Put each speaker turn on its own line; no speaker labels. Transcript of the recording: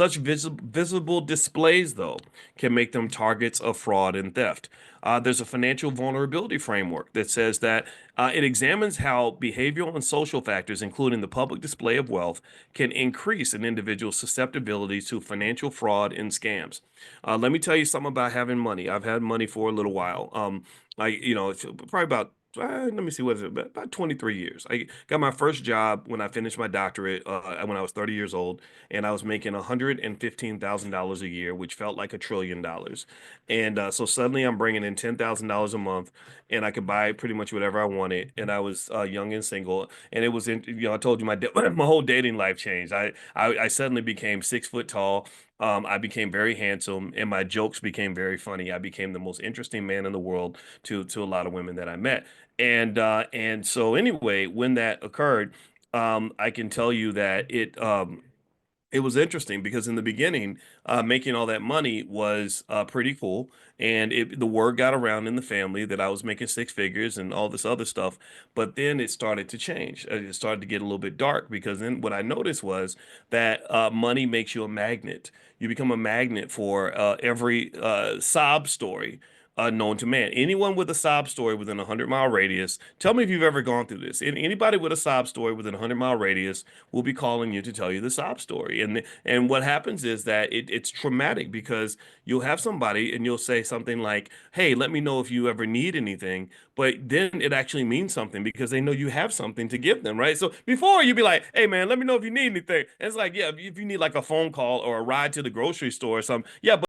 Such visible displays, though, can make them targets of fraud and theft. There's a financial vulnerability framework that says that it examines how behavioral and social factors, including the public display of wealth, can increase an individual's susceptibility to financial fraud and scams. Let me tell you something about having money. I've had money for a little while. It's probably about let me see, what is it? About 23 years. I got my first job when I finished my doctorate when I was 30 years old, and I was making $115,000 a year, which felt like $1 trillion. And so suddenly I'm bringing in $10,000 a month, and I could buy pretty much whatever I wanted. And I was young and single, and it was I told you my whole dating life changed. I suddenly became 6 foot tall. I became very handsome, and my jokes became very funny. I became the most interesting man in the world to a lot of women that I met. And so anyway, when that occurred, I can tell you that it was interesting because in the beginning, making all that money was pretty cool, and the word got around in the family that I was making six figures and all this other stuff. But then it started to change. It started to get a little bit dark because then what I noticed was that money makes you a magnet. You become a magnet for every sob story known to man. Anyone with a sob story within a 100-mile radius, tell me if you've ever gone through this. Anybody with a sob story within a 100-mile radius will be calling you to tell you the sob story. And what happens is that it's traumatic because you'll have somebody and you'll say something like, "Hey, let me know if you ever need anything." But then it actually means something because they know you have something to give them, right? So before you'd be like, "Hey man, let me know if you need anything." And it's like, yeah, if you need like a phone call or a ride to the grocery store or something, yeah, but